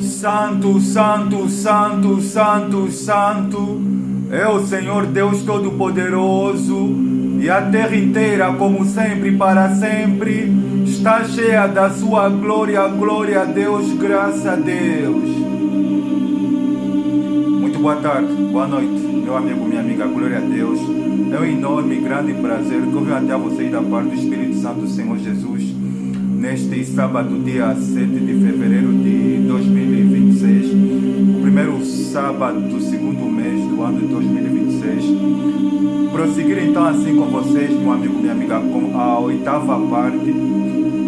Santo, santo, santo, santo, santo é o Senhor Deus Todo-Poderoso, e a terra inteira, como sempre, para sempre, está cheia da sua glória. Glória a Deus, graças a Deus. Muito boa tarde, boa noite, meu amigo, minha amiga, glória a Deus. É um enorme e grande prazer que eu venho até a vocês da parte do Espírito Santo do Senhor Jesus, neste sábado, dia 7 de fevereiro de 2026, o primeiro sábado do segundo mês do ano de 2026. Prosseguir então assim com vocês, meu amigo, minha amiga, com a oitava parte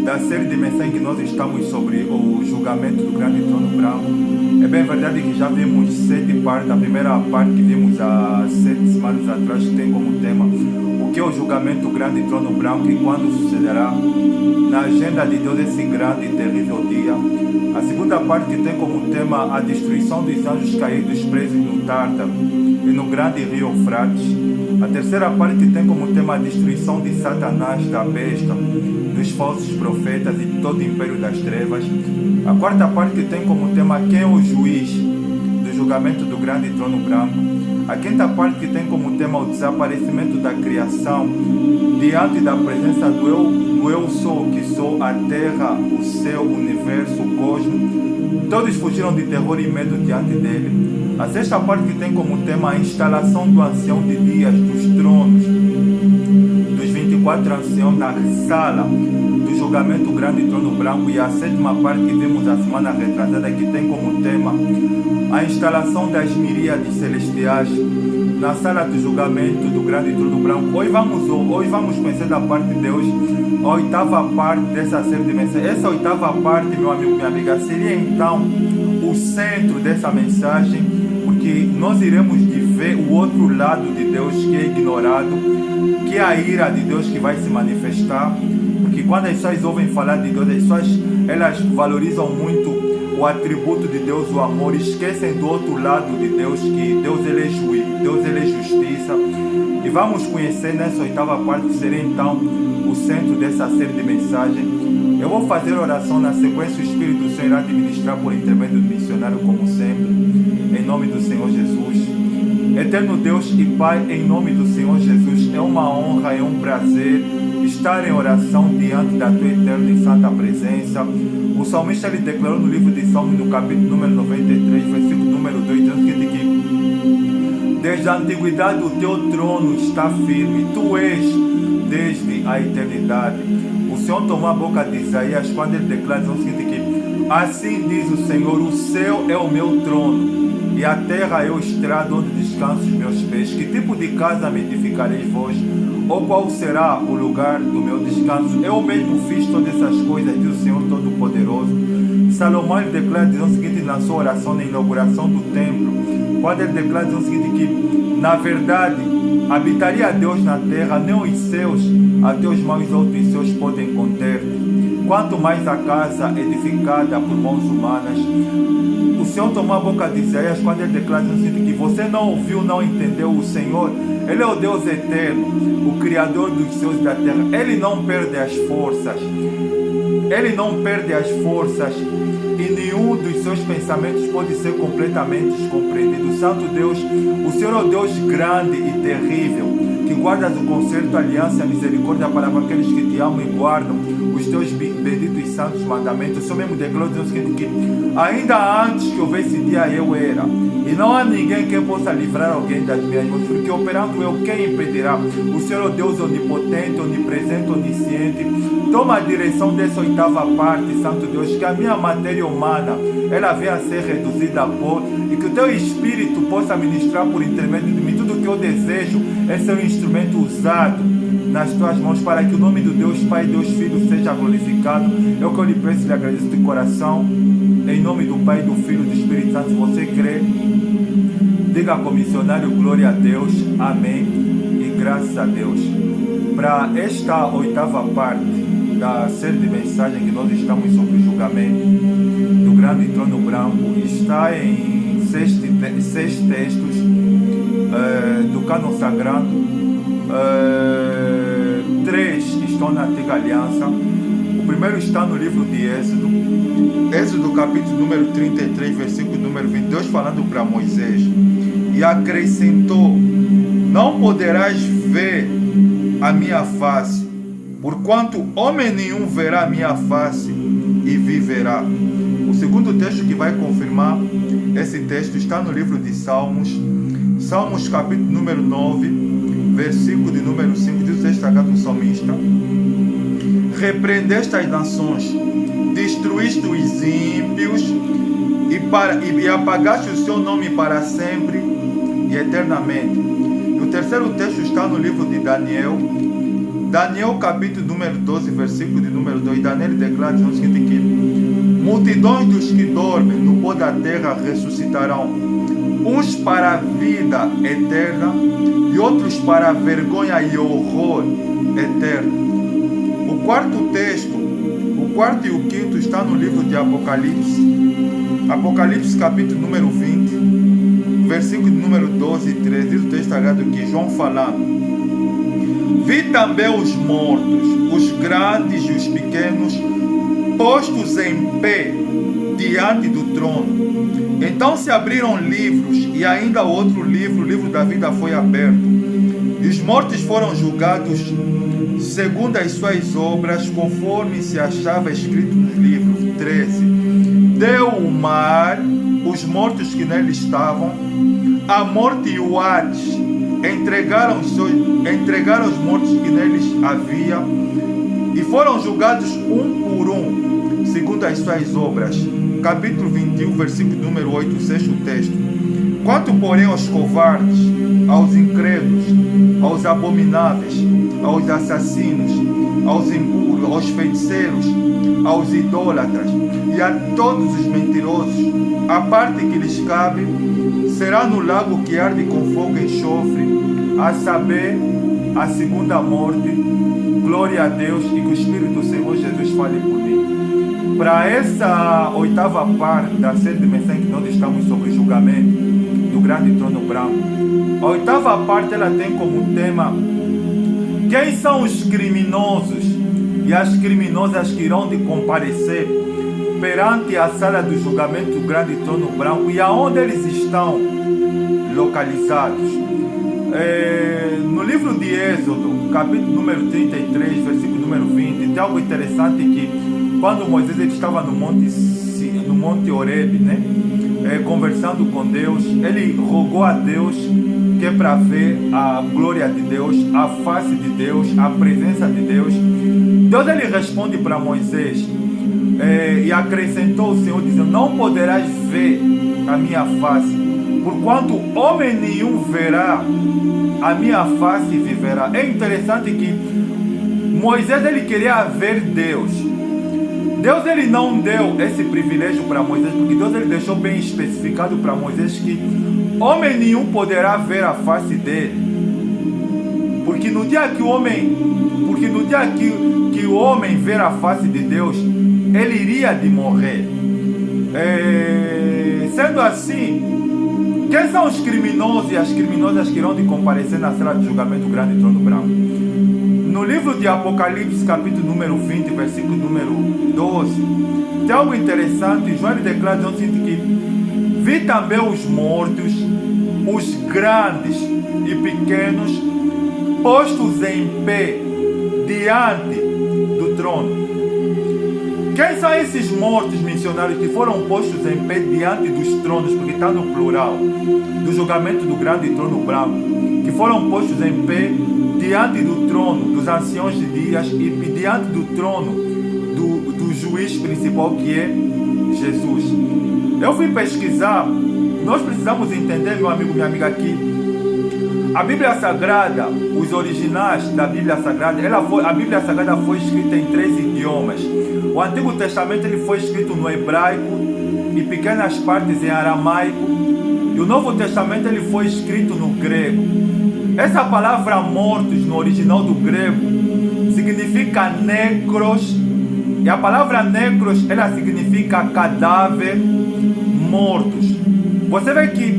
da série de mensagens que nós estamos sobre o julgamento do grande trono branco. É bem verdade que já vimos 7 partes. A primeira parte que vimos há 7 semanas atrás tem como tema o que é o julgamento do grande trono branco e quando sucederá na agenda de Deus esse grande e terrível dia. A segunda parte que tem como tema a destruição dos anjos caídos presos no Tártaro e no grande rio Eufrates. A terceira parte que tem como tema a destruição de Satanás, da besta, dos falsos profetas e todo o império das trevas. A quarta parte que tem como tema quem é o juiz do julgamento do grande trono branco. A quinta parte que tem como tema o desaparecimento da criação diante da presença do eu sou, que sou a terra, o céu, o universo, o cosmos. Todos fugiram de terror e medo diante dele. A sexta parte que tem como tema a instalação do ancião de dias, dos tronos, dos 24 anciãos na sala do julgamento do grande trono branco. E a sétima parte que vimos a semana retrasada que tem como tema a instalação das miríades celestiais na sala do julgamento do grande trono branco. Hoje vamos conhecer da parte de Deus a oitava parte dessa série de mensagens. Essa oitava parte, meu amigo, minha amiga, seria então o centro dessa mensagem, porque nós iremos de ver o outro lado de Deus que é ignorado, que é a ira de Deus que vai se manifestar. Porque quando as pessoas ouvem falar de Deus, as pessoas elas valorizam muito o atributo de Deus, o amor, esquecem do outro lado de Deus, que Deus ele é juiz, Deus ele é justiça. E vamos conhecer nessa oitava parte, que será então o centro dessa série de mensagens. Eu vou fazer oração na sequência, o Espírito do Senhor irá administrar por intermédio do missionário, como sempre, em nome do Senhor Jesus. Eterno Deus e Pai, em nome do Senhor Jesus, é uma honra, é um prazer estar em oração diante da Tua eterna e santa presença. O salmista ele declarou no livro de Salmos, no capítulo número 93, versículo número 2, dizendo que desde a antiguidade o Teu trono está firme, Tu és desde a eternidade. O Senhor tomou a boca de Isaías quando ele declara o seguinte, que assim diz o Senhor, o céu é o meu trono e a terra é o estrado onde descansam os meus pés. Que tipo de casa me edificareis vós? Ou qual será o lugar do meu descanso? Eu mesmo fiz todas essas coisas, diz o Senhor Todo-Poderoso. Salomão ele declara dizendo o seguinte na sua oração na inauguração do templo, quando ele declara dizendo o seguinte, que na verdade habitaria Deus na terra, nem os céus a teus mãos outros céus podem conter-te, quanto mais a casa edificada por mãos humanas. O Senhor tomou a boca de Isaías quando ele declara que você não ouviu, não entendeu. O Senhor, Ele é o Deus eterno, o Criador dos céus e da terra. Ele não perde as forças. Ele não perde as forças e nenhum dos seus pensamentos pode ser completamente compreendido. Santo Deus, o Senhor é o Deus grande e terrível, que guardas o concerto, a aliança e a misericórdia para aqueles que te amam e guardam os teus benditos e santos mandamentos. O Senhor mesmo declarou que ainda antes que houvesse dia eu era, e não há ninguém que possa livrar alguém das minhas mãos, porque operando eu, quem impedirá? O Senhor é o Deus onipotente, onipresente, onisciente. Toma a direção dessa oitava parte, Santo Deus, que a minha matéria humana ela venha a ser reduzida a pó, e que o teu Espírito possa ministrar por intermédio de mim. Tudo que eu desejo é ser um instrumento usado nas tuas mãos, para que o nome do Deus Pai, Deus Filho seja glorificado. É o que eu lhe peço e lhe agradeço de coração, em nome do Pai, do Filho e do Espírito Santo. Se você crê, diga com o missionário glória a Deus, amém e graças a Deus. Para esta oitava parte da série de mensagens que nós estamos sobre o julgamento do grande trono branco, está em 6 textos do cânon sagrado. 3 estão na Antiga Aliança. O primeiro está no livro de Êxodo. Êxodo capítulo número 33, versículo número 20. Deus falando para Moisés. E acrescentou: não poderás ver a minha face, porquanto homem nenhum verá a minha face e viverá. O segundo texto que vai confirmar esse texto está no livro de Salmos. Salmos capítulo número 9, versículo de número 5. Diz o destacado salmista: repreendeste as nações, destruíste os ímpios e apagaste o seu nome para sempre e eternamente. E o terceiro texto está no livro de Daniel. Daniel capítulo número 12, versículo de número 2. Daniel declara o seguinte aqui: multidões dos que dormem no pó da terra ressuscitarão, uns para a vida eterna e outros para a vergonha e horror eterno. O quarto texto, o quarto e o quinto está no livro de Apocalipse. Apocalipse capítulo número 20, versículo número 12 e 13. Diz o texto sagrado aqui, João falando: vi também os mortos, os grandes e os pequenos, postos em pé diante do trono. Então se abriram livros, e ainda outro livro, o livro da vida, foi aberto. E os mortos foram julgados segundo as suas obras, conforme se achava escrito no livro. 13. Deu o mar, os mortos que nele estavam, a morte e o Hades, entregaram os mortos que neles havia, e foram julgados um por um, segundo as suas obras. Capítulo 21, versículo número 8, o sexto texto. Quanto, porém, aos covardes, aos incrédulos, aos abomináveis, aos assassinos, aos impuros, aos feiticeiros, aos idólatras e a todos os mentirosos, a parte que lhes cabe será no lago que arde com fogo e enxofre, a saber, a segunda morte. Glória a Deus, e que o Espírito do Senhor Jesus fale por mim. Para essa oitava parte da série de mensagens que nós estamos sobre o julgamento do grande trono branco, a oitava parte ela tem como tema: quem são os criminosos e as criminosas que irão de comparecer perante a sala do julgamento do grande trono branco, e aonde eles estão localizados. No livro de Êxodo, capítulo número 33, versículo número 20, tem algo interessante que quando Moisés ele estava no monte Horebe, né, conversando com Deus, ele rogou a Deus que é para ver a glória de Deus, a face de Deus, a presença de Deus. Deus ele responde para Moisés, e acrescentou o Senhor dizendo: não poderás ver a minha face, porquanto homem nenhum verá a minha face e viverá. É interessante que Moisés ele queria ver Deus. Deus ele não deu esse privilégio para Moisés, porque Deus ele deixou bem especificado para Moisés que homem nenhum poderá ver a face dele, porque no dia que o homem ver a face de Deus, ele iria de morrer. Sendo assim, quem são os criminosos e as criminosas que irão de comparecer na sala de julgamento do grande trono branco? No livro de Apocalipse, capítulo número 20, versículo número 12, tem algo interessante. João declara que vi também os mortos, os grandes e pequenos, postos em pé diante do trono. Quem são esses mortos missionários que foram postos em pé diante dos tronos, porque está no plural, do julgamento do grande trono branco, que foram postos em pé diante do trono dos anciões de dias e diante do trono do juiz principal, que é Jesus? Eu fui pesquisar. Nós precisamos entender, meu amigo, minha amiga, aqui a Bíblia Sagrada, os originais da Bíblia Sagrada, a Bíblia Sagrada foi escrita em 3 idiomas. O Antigo Testamento ele foi escrito no hebraico e pequenas partes em aramaico, e o Novo Testamento ele foi escrito no grego. Essa palavra mortos no original do grego significa necros, e a palavra necros ela significa cadáver, mortos. Você vê que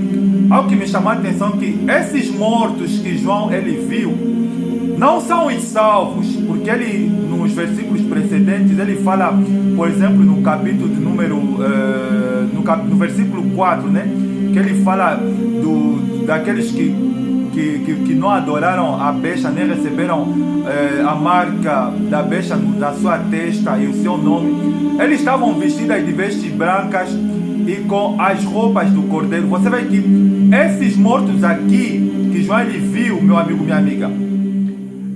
algo que me chamou a atenção que esses mortos que João ele viu não são os salvos, porque ele nos versículos precedentes, ele fala, por exemplo, no capítulo de número, no versículo 4, né? Que ele fala daqueles que não adoraram a besta, nem receberam a marca da besta na sua testa e o seu nome. Eles estavam vestidos de vestes brancas e com as roupas do cordeiro. Você vê que esses mortos aqui, que João ele viu, meu amigo, minha amiga,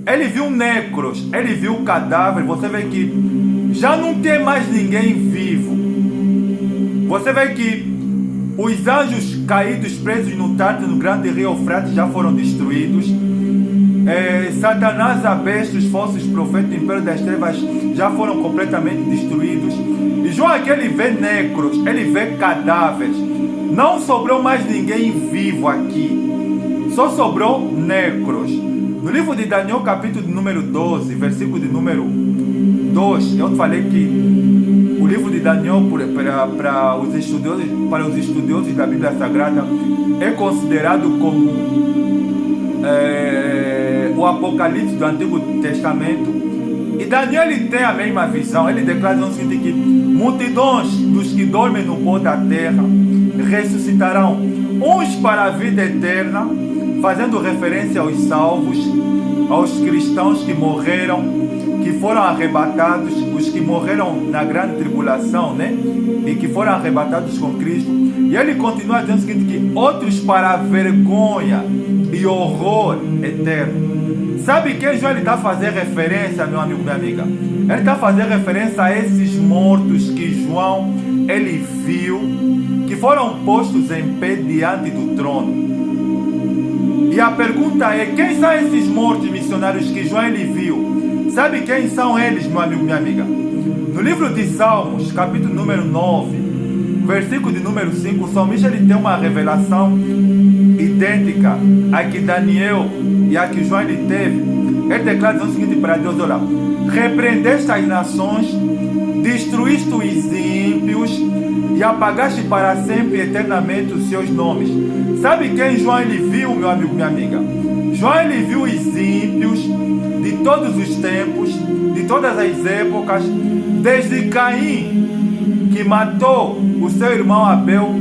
ele viu necros, ele viu cadáveres. Você vê que já não tem mais ninguém vivo. Você vê que os anjos caídos, presos no Tártaro, no grande rio Eufrates, já foram destruídos. Satanás, a besta, os falsos profetas do Império das Trevas já foram completamente destruídos. E João aqui ele vê necros, ele vê cadáveres. Não sobrou mais ninguém vivo aqui. Só sobrou necros. No livro de Daniel, capítulo de número 12, versículo de número 2, eu te falei que o livro de Daniel, para os estudiosos da Bíblia Sagrada, é considerado como o Apocalipse do Antigo Testamento. E Daniel ele tem a mesma visão. Ele declara no seguinte que multidões dos que dormem no pó da terra ressuscitarão, uns para a vida eterna, fazendo referência aos salvos, aos cristãos que morreram, que foram arrebatados, os que morreram na grande tribulação, né? E que foram arrebatados com Cristo. E ele continua dizendo o seguinte, que outros para a vergonha e horror eterno. Sabe quem João está fazendo referência, meu amigo, minha amiga? Ele está fazendo referência a esses mortos que João ele viu, que foram postos em pé diante do trono. E a pergunta é, quem são esses mortos missionários que João ele viu? Sabe quem são eles, meu amigo, minha amiga? No livro de Salmos, capítulo número 9, versículo de número 5, o salmista ele tem uma revelação idêntica a que Daniel e a que João ele teve. Ele declara o seguinte para Deus, olha, repreendeste as nações, destruíste os ímpios e apagaste para sempre e eternamente os seus nomes. Sabe quem João ele viu, meu amigo, minha amiga? João ele viu os ímpios de todos os tempos, de todas as épocas, desde Caim, que matou o seu irmão Abel,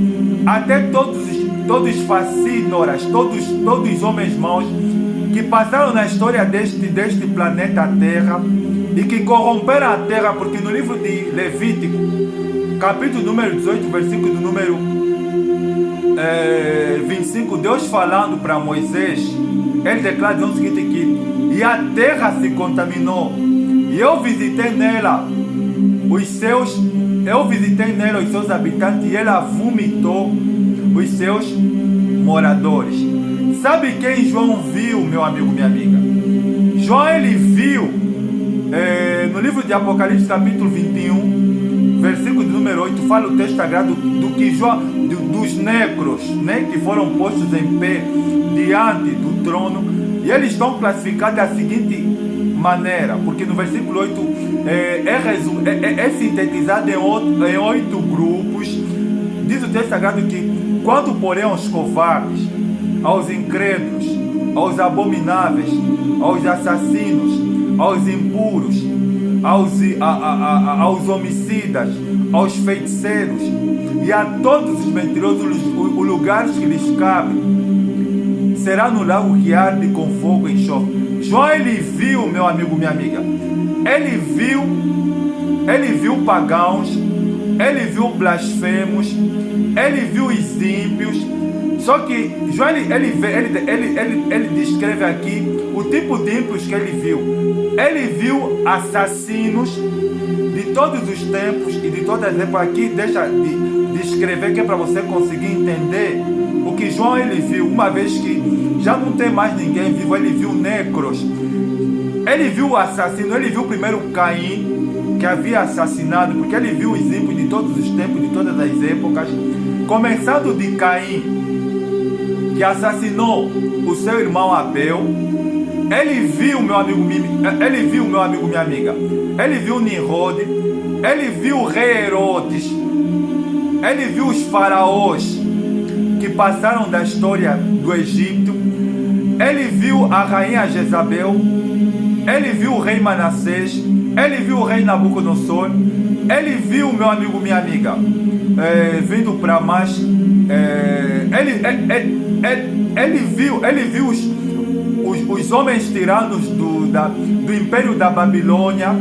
até todos os facínoras, todos os homens maus que passaram na história deste planeta Terra e que corromperam a Terra, porque no livro de Levítico, capítulo número 18, versículo do número 25, Deus falando para Moisés, ele declara o seguinte que e a terra se contaminou, e eu visitei nela os seus habitantes, e ela vomitou os seus moradores. Sabe quem João viu, meu amigo, minha amiga? João ele viu no livro de Apocalipse, capítulo 21, versículo de número 8, fala o texto sagrado do que João, dos necros, né, que foram postos em pé diante do trono, e eles estão classificados da seguinte maneira, porque no versículo 8 é sintetizado em 8 grupos. Diz o texto sagrado que quanto porém aos covardes, aos incrédulos, aos abomináveis, aos assassinos, aos impuros, aos homicidas, aos feiticeiros e a todos os mentirosos, os lugares que lhes cabem será no lago que arde com fogo e enxofre. João ele viu, meu amigo, minha amiga, ele viu pagãos, ele viu blasfemos, ele viu os ímpios. Só que João ele descreve aqui o tipo de ímpios que ele viu. Ele viu assassinos de todos os tempos e de todas as épocas. Aqui deixa de descrever, que é para você conseguir entender o que João ele viu. Uma vez que já não tem mais ninguém vivo, ele viu necros. Ele viu o assassino, ele viu primeiro Caim, que havia assassinado, porque ele viu os ímpios de todos os tempos, de todas as épocas, começando de Caim, que assassinou o seu irmão Abel. Ele viu, meu amigo, minha amiga, ele viu Nimrod, ele viu o rei Herodes, ele viu os faraós que passaram da história do Egito, ele viu a rainha Jezabel, ele viu o rei Manassés, ele viu o rei Nabucodonosor, ele viu, meu amigo, minha amiga, vindo para mais, ele viu os homens tirados do império da Babilônia,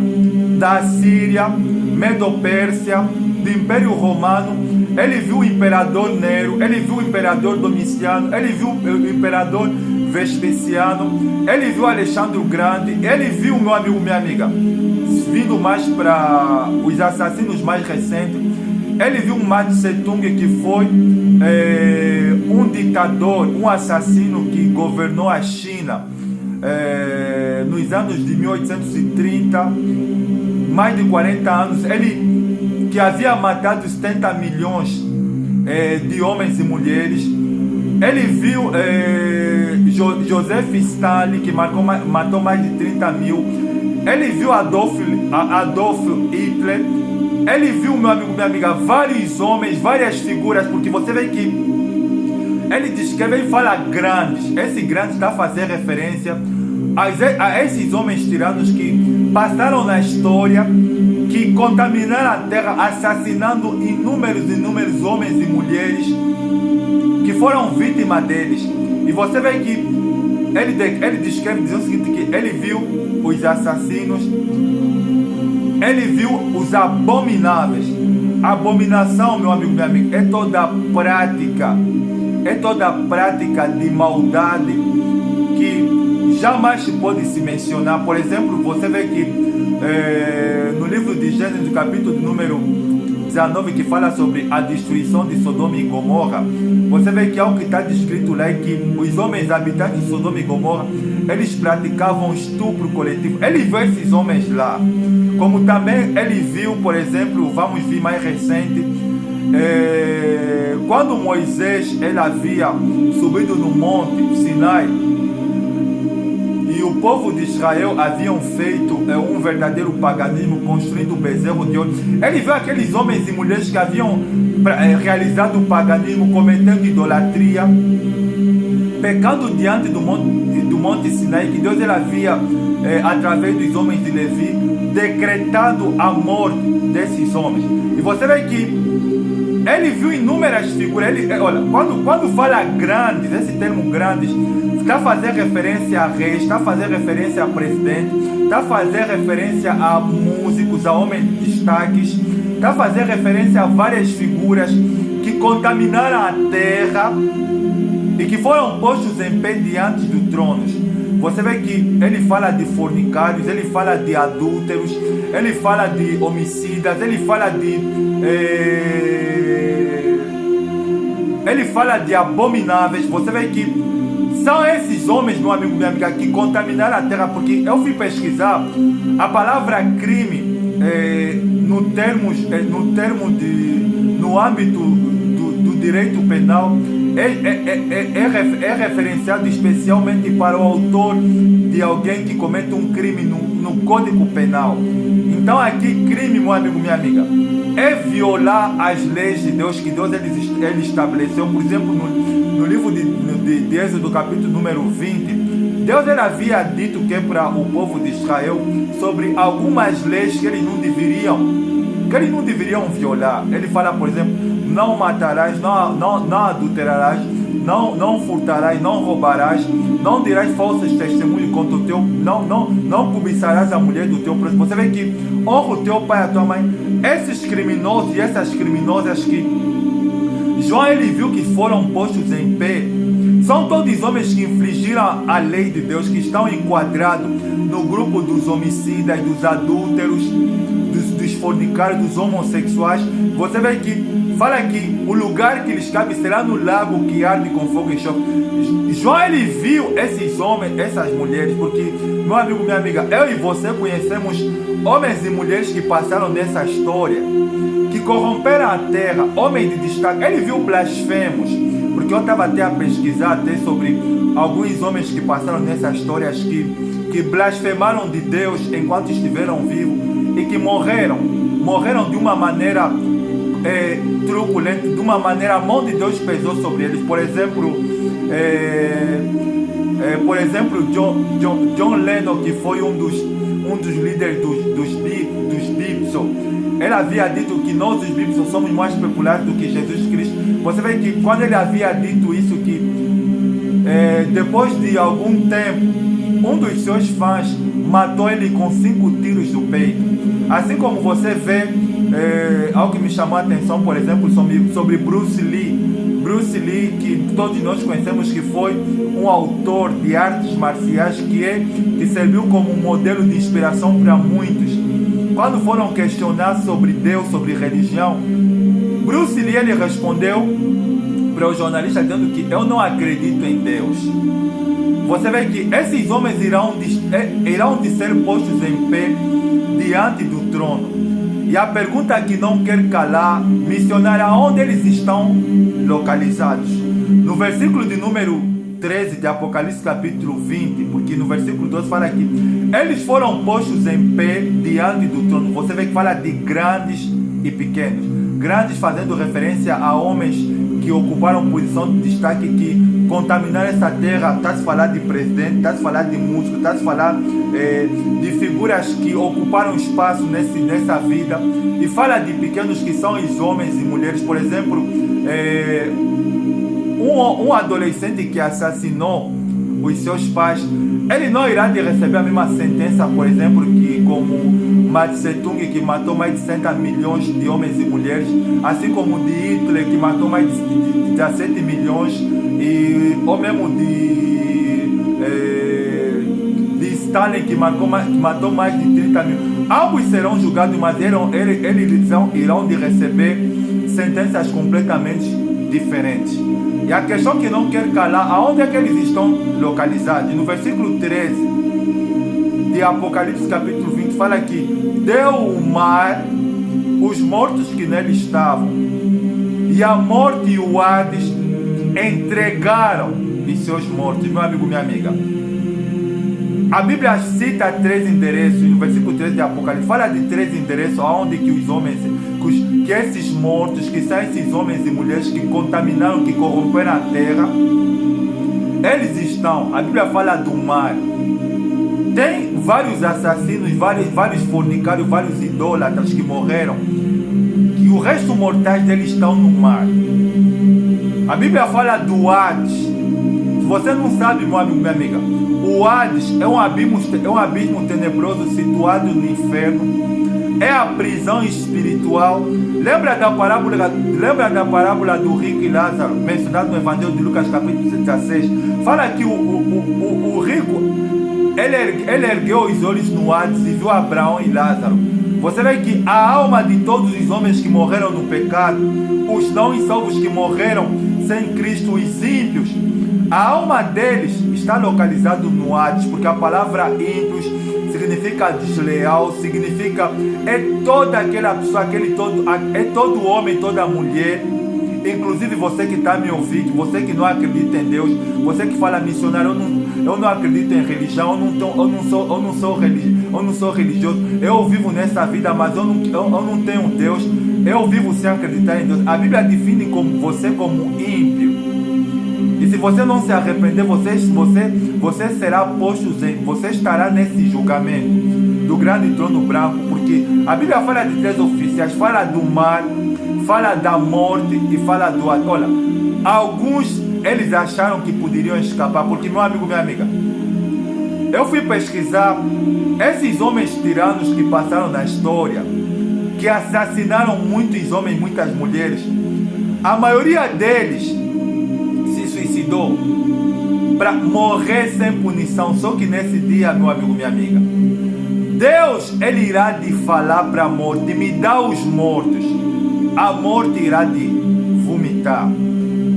da Síria, Medo-Pérsia, do Império Romano. Ele viu o imperador Nero, ele viu o imperador Domiciano, ele viu o imperador Vespasiano, ele viu Alexandre o Grande, ele viu, meu amigo, minha amiga, vindo mais para os assassinos mais recentes. Ele viu Mao Tse-tung, que foi um ditador, um assassino que governou a China nos anos de 1830, mais de 40 anos. Ele que havia matado 70 milhões de homens e mulheres. Ele viu Joseph Stalin, que matou mais de 30 mil. Ele viu Adolf Hitler. Ele viu, meu amigo, minha amiga, vários homens, várias figuras, porque você vê que ele descreve, ele fala grandes. Esse grande está a fazer referência a esses homens tiranos que passaram na história, que contaminaram a terra, assassinando inúmeros homens e mulheres que foram vítimas deles. E você vê que ele descreve, dizendo o seguinte, que ele viu os assassinos, ele viu os abomináveis. Abominação, meu amigo, minha amiga, é toda prática de maldade que jamais pode se mencionar. Por exemplo, você vê que no livro de Gênesis, capítulo número 19, que fala sobre a destruição de Sodoma e Gomorra, você vê que algo que está descrito lá é que os homens habitantes de Sodoma e Gomorra, eles praticavam estupro coletivo. Ele viu esses homens lá. Como também ele viu, por exemplo, vamos ver mais recente, quando Moisés ele havia subido no monte Sinai, e o povo de Israel haviam feito um verdadeiro paganismo, construindo o bezerro de ouro. Ele viu aqueles homens e mulheres que haviam realizado o paganismo, cometendo idolatria, pecando diante do monte Sinai, que Deus ele havia, através dos homens de Levi, decretado a morte desses homens. E você vê que ele viu inúmeras figuras. Olha, quando fala grandes, esse termo grandes, está a fazer referência a reis, está a fazer referência a presidente, está a fazer referência a músicos, a homens de destaques, está a fazer referência a várias figuras que contaminaram a terra e que foram postos em pé diante do trono. Você vê que ele fala de fornicários, ele fala de adúlteros, ele fala de homicidas, ele fala de abomináveis. Você vê que são esses homens, meu amigo, minha amiga, que contaminaram a terra. Porque eu fui pesquisar a palavra crime no âmbito do direito penal. É referenciado especialmente para o autor de alguém que comete um crime no Código Penal. Então aqui, crime, meu amigo, minha amiga, é violar as leis de Deus, que Deus ele estabeleceu. Por exemplo, no livro de Êxodo, capítulo número 20, Deus ele havia dito que é para o povo de Israel sobre algumas leis que eles não deveriam violar. Ele fala, por exemplo, não matarás, não adulterarás, não furtarás, não roubarás, não dirás falsos testemunhos contra o teu, não cobiçarás a mulher do teu próximo. Você vê que honra o teu pai e a tua mãe. Esses criminosos e essas criminosas que João ele viu que foram postos em pé, são todos homens que infringiram a lei de Deus, que estão enquadrados no grupo dos homicidas, dos adúlteros, dos fornicários, dos homossexuais. Você vê que fala que o lugar que lhes cabe será no lago que arde com fogo e enxofre. João ele viu esses homens, essas mulheres, porque, meu amigo, minha amiga, eu e você conhecemos homens e mulheres que passaram nessa história, que corromperam a terra, homens de destaque. Ele viu blasfemos, porque eu estava até a pesquisar até sobre alguns homens que passaram nessas histórias que blasfemaram de Deus enquanto estiveram vivos e que morreram de uma maneira truculenta, de uma maneira a mão de Deus pesou sobre eles. Por exemplo, John Lennon, que foi um dos líderes dos ele havia dito que nós os bíblicos somos mais populares do que Jesus Cristo. Você vê que quando ele havia dito isso, que depois de algum tempo, um dos seus fãs matou ele com 5 tiros do peito. Assim como você vê, algo que me chamou a atenção, por exemplo, sobre Bruce Lee. Bruce Lee, que todos nós conhecemos, que foi um autor de artes marciais, que serviu como um modelo de inspiração para muitos. Quando foram questionar sobre Deus, sobre religião, Bruce Lee ele respondeu para o jornalista dizendo que eu não acredito em Deus. Você vê que esses homens irão de ser postos em pé diante do trono. E a pergunta que não quer calar, missionário, aonde eles estão localizados? No versículo de número 13 de Apocalipse capítulo 20, porque no versículo 12 fala que eles foram postos em pé diante do trono. Você vê que fala de grandes e pequenos. Grandes fazendo referência a homens que ocuparam posição de destaque, que contaminaram essa terra. Está se falar de presidente, está se falar de músico, está se falar de figuras que ocuparam espaço nessa vida. E fala de pequenos, que são os homens e mulheres. Por exemplo, um adolescente que assassinou os seus pais, ele não irá de receber a mesma sentença, por exemplo, que como Mao Tse Tung, que matou mais de 60 milhões de homens e mulheres, assim como de Hitler, que matou mais de 17 milhões, ou mesmo de Stalin, que matou mais de 30 mil. Ambos serão julgados, mas eles irão de receber sentenças completamente diferentes. E a questão que não quer calar, aonde é que eles estão localizados? No versículo 13 de Apocalipse capítulo 20 fala que deu o mar os mortos que nele estavam, e a morte e o Hades entregaram os seus mortos. Meu amigo, minha amiga, a Bíblia cita 3 endereços. No versículo 13 de Apocalipse fala de 3 endereços onde que os homens, que esses mortos, que são esses homens e mulheres que contaminaram, que corromperam a terra, eles estão. A Bíblia fala do mar. Tem vários assassinos, vários fornicários, vários idólatras que morreram, que o resto mortais deles estão no mar. A Bíblia fala do Hades. Se você não sabe, meu amigo, minha amiga, o Hades é um abismo tenebroso situado no inferno. É a prisão espiritual. Lembra da parábola do rico e Lázaro, mencionado no Evangelho de Lucas capítulo 16? Fala que o rico, ele ergueu os olhos no Hades e viu Abraão e Lázaro. Você vê que a alma de todos os homens que morreram no pecado, os não salvos que morreram sem Cristo, os ímpios, a alma deles está localizada no Hades, porque a palavra ímpios significa desleal, significa toda aquela pessoa, todo homem, toda mulher. Inclusive você que está me ouvindo, você que não acredita em Deus, você que fala missionário, eu não acredito em religião, eu não sou religioso, eu vivo nessa vida, mas eu não tenho Deus, eu vivo sem acreditar em Deus. A Bíblia define você como ímpio. E se você não se arrepender, você será posto você estará nesse julgamento do grande trono branco, porque a Bíblia fala de 3 oficiais, fala do mar, fala da morte e fala do Hades. Olha, alguns eles acharam que poderiam escapar, porque, meu amigo, minha amiga, eu fui pesquisar esses homens tiranos que passaram na história, que assassinaram muitos homens, muitas mulheres. A maioria deles se suicidou para morrer sem punição. Só que nesse dia, meu amigo, minha amiga, Deus, ele irá de falar para a morte: me dá os mortos. A morte irá de vomitar.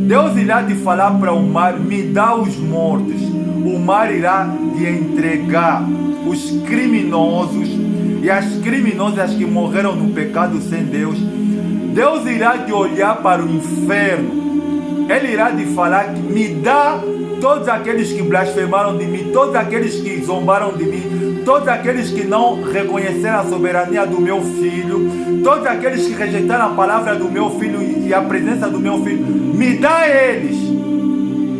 Deus irá de falar para o mar: me dá os mortos. O mar irá de entregar os criminosos e as criminosas que morreram no pecado sem Deus. Deus irá de olhar para o inferno. Ele irá de falar: que me dá todos aqueles que blasfemaram de mim, todos aqueles que zombaram de mim, todos aqueles que não reconheceram a soberania do meu filho, todos aqueles que rejeitaram a palavra do meu filho e a presença do meu filho, me dá eles.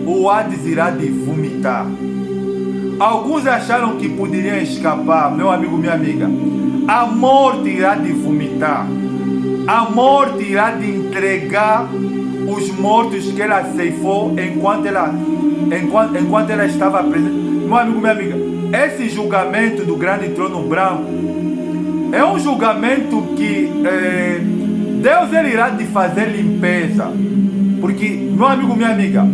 O Hades irá de vomitar. Alguns acharam que poderiam escapar, meu amigo, minha amiga. a morte irá te vomitar. A morte irá te entregar os mortos que ela ceifou enquanto ela estava presente. Meu amigo, minha amiga, esse julgamento do grande trono branco é um julgamento que Deus ele irá te fazer limpeza. Porque, meu amigo, minha amiga,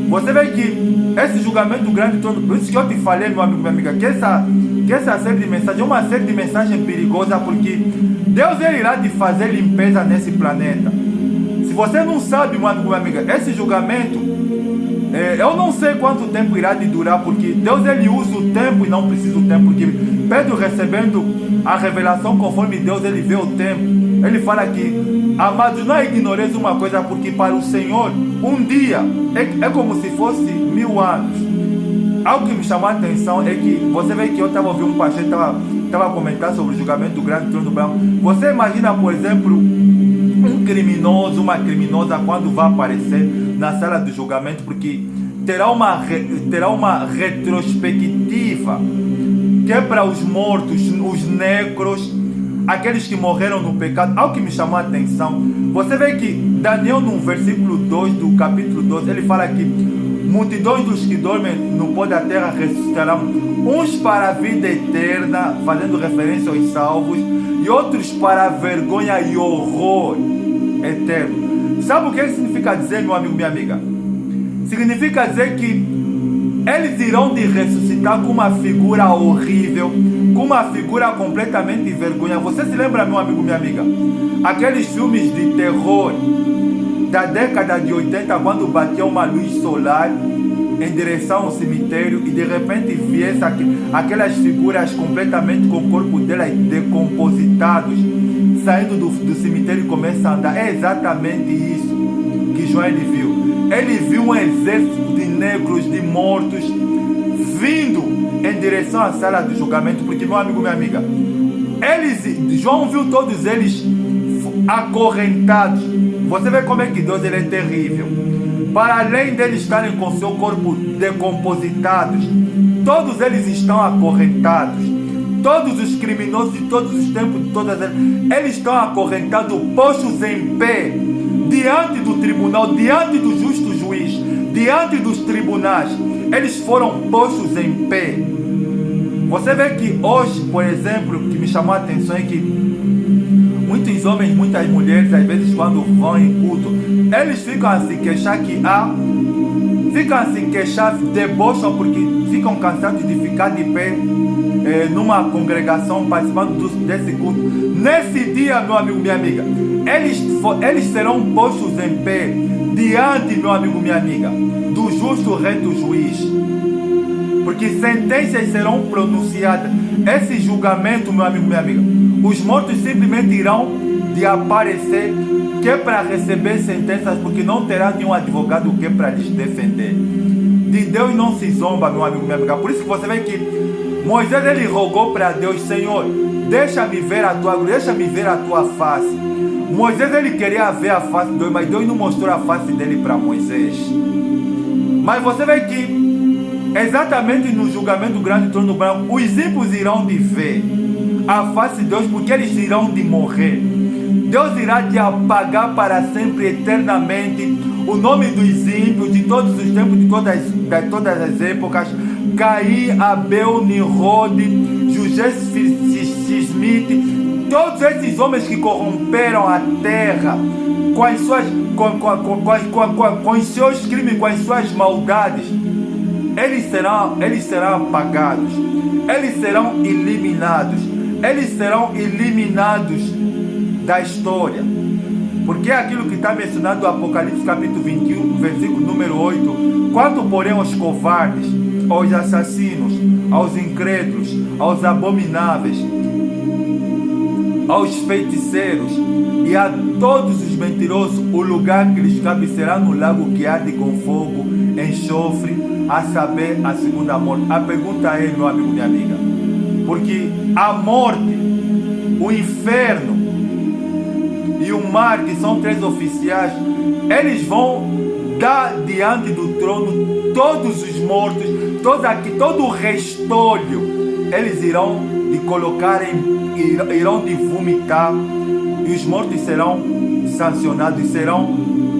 você vê que esse julgamento do grande trono, por isso que eu te falei, meu amigo, minha amiga, que essa série de mensagens é uma série de mensagens perigosa, porque Deus ele irá te fazer limpeza nesse planeta. Se você não sabe, meu amigo, minha amiga, esse julgamento, eu não sei quanto tempo irá te durar, porque Deus ele usa o tempo e não precisa do tempo, porque Pedro recebendo a revelação conforme Deus ele vê o tempo, ele fala que, amados, não ignoreis uma coisa, porque para o Senhor um dia é como se fosse 1000 anos. Algo que me chamou a atenção é que você vê que eu estava ouvindo um pastor estava comentando sobre o julgamento do grande trono branco. Você imagina, por exemplo, um criminoso, uma criminosa, quando vai aparecer na sala do julgamento, porque terá uma retrospectiva que é para os mortos, os negros, aqueles que morreram no pecado. Algo que me chamou a atenção, você vê que Daniel, no versículo 2 do capítulo 12, ele fala que multidões dos que dormem no pó da terra ressuscitarão, uns para a vida eterna, fazendo referência aos salvos, e outros para a vergonha e horror eterno. Sabe o que significa dizer, meu amigo, minha amiga? Significa dizer que eles irão te ressuscitar com uma figura horrível, com uma figura completamente vergonha. Você se lembra, meu amigo, minha amiga, aqueles filmes de terror da década de 80, quando batia uma luz solar em direção ao cemitério e de repente viesse aquelas figuras completamente com o corpo delas decompositados, saindo do cemitério e começa a andar? É exatamente isso que João ele viu. Ele viu um exército de negros, de mortos, vindo em direção à sala de julgamento, porque, meu amigo, minha amiga, João viu todos eles acorrentados. Você vê como é que Deus ele é terrível. Para além deles estarem com seu corpo decompositados, todos eles estão acorrentados. Todos os criminosos de todos os tempos, de todas eles estão acorrentados, postos em pé, diante do tribunal, diante do justo juiz, diante dos tribunais. Eles foram postos em pé. Você vê que hoje, por exemplo, o que me chamou a atenção é que muitos homens, muitas mulheres, às vezes quando vão em culto, eles ficam a se queixar debocham porque ficam cansados de ficar de pé numa congregação participando desse culto. Nesse dia, meu amigo, minha amiga, eles serão postos em pé diante, meu amigo, minha amiga, do justo reto juiz, porque sentenças serão pronunciadas. Esse julgamento, meu amigo, minha amiga, os mortos simplesmente irão de aparecer, que é para receber sentenças, porque não terá nenhum advogado que é para lhes defender. De Deus não se zomba, meu amigo, minha amiga. Por isso que você vê que Moisés ele rogou para Deus: Senhor, deixa-me ver a tua glória, deixa-me ver a tua face. Moisés ele queria ver a face de Deus, mas Deus não mostrou a face dele para Moisés. Mas você vê que exatamente no julgamento do grande trono branco, os ímpios irão de ver a face de Deus, porque eles irão de morrer. Deus irá te apagar para sempre, eternamente, o nome dos ímpios de todos os tempos, de todas as épocas. Caim, Abel, Nimrod, José Smith, todos esses homens que corromperam a terra com os seus crimes, com as suas maldades, eles serão apagados, eles serão eliminados da história. Porque é aquilo que está mencionado no Apocalipse capítulo 21, versículo número 8. Quanto porém aos covardes, aos assassinos, aos incrédulos, aos abomináveis, aos feiticeiros e a todos os mentirosos, o lugar que lhes cabe será no lago que arde com fogo, enxofre, a saber, a segunda morte. A pergunta é, meu amigo, minha amiga, porque a morte, o inferno e o mar, que são três oficiais, eles vão dar diante do trono todos os mortos, todo o restolho, eles irão de colocarem, irão te vomitar, e os mortos serão sancionados, serão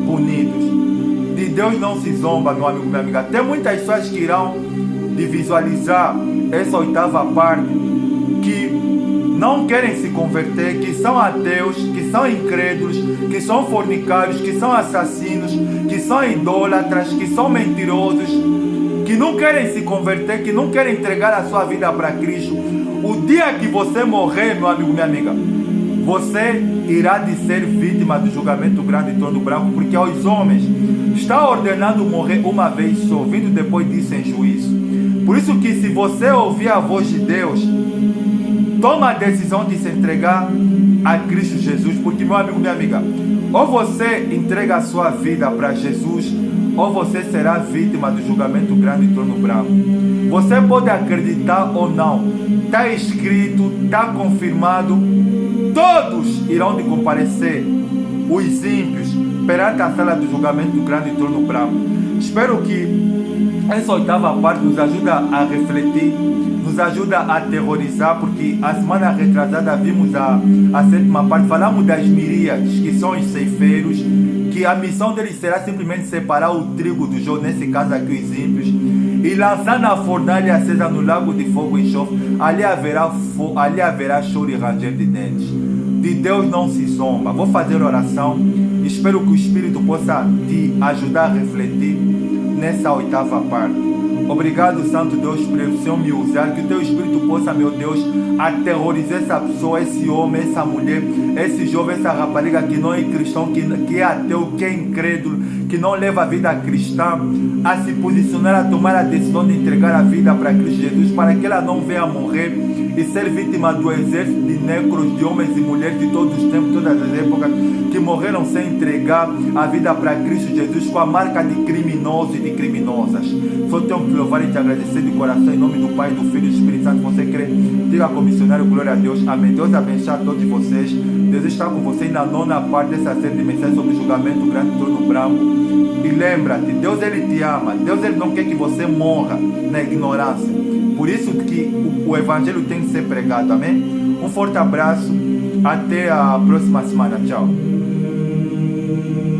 punidos. De Deus não se zomba, meu amigo, minha amiga. Tem muitas pessoas que irão de visualizar essa oitava parte, que não querem se converter, que são ateus, que são incrédulos, que são fornicários, que são assassinos, que são idólatras, que são mentirosos, que não querem se converter, que não querem entregar a sua vida para Cristo. O dia que você morrer, meu amigo, minha amiga, você irá de ser vítima do julgamento grande e trono branco, porque aos homens está ordenado morrer uma vez só, vindo depois disso em juízo. Por isso que, se você ouvir a voz de Deus, toma a decisão de se entregar a Cristo Jesus, porque, meu amigo, minha amiga, ou você entrega a sua vida para Jesus, ou você será vítima do julgamento grande e trono branco. Você pode acreditar ou não, está escrito, está confirmado, todos irão de comparecer, os ímpios, perante a sala do julgamento grande e trono branco. Espero que essa oitava parte nos ajuda a refletir, nos ajuda a aterrorizar, porque a semana retrasada vimos a sétima parte, falamos das miríades, que são os ceifeiros, que a missão deles será simplesmente separar o trigo do joio, nesse caso aqui os ímpios, e lançar na fornalha acesa no lago de fogo e enxofre. Ali haverá choro e ranger de dentes. De Deus não se zomba. Vou fazer oração, espero que o Espírito possa te ajudar a refletir nessa oitava parte. Obrigado, Santo Deus, por o Senhor me usar, que o teu Espírito possa, meu Deus, aterrorizar essa pessoa, esse homem, essa mulher, esse jovem, essa rapariga que não é cristão, que é ateu, que é incrédulo, que não leva a vida cristã, a se posicionar, a tomar a decisão de entregar a vida para Cristo Jesus, para que ela não venha morrer e ser vítima do exército de negros, de homens e mulheres de todos os tempos, todas as épocas, que morreram sem entregar a vida para Cristo Jesus, com a marca de criminosos e de criminosas. Só tenho que louvar e te agradecer de coração, em nome do Pai, do Filho e do Espírito Santo. Você crê? Diga ao missionário, glória a Deus. Amém. Deus abençoe a todos vocês. Deus está com vocês na nona parte dessa série de mensagens sobre o julgamento grande do trono branco. E lembra-te, Deus ele te ama. Deus ele não quer que você morra na ignorância. Por isso que o evangelho tem que ser pregado. Amém? Um forte abraço. Até a próxima semana. Tchau.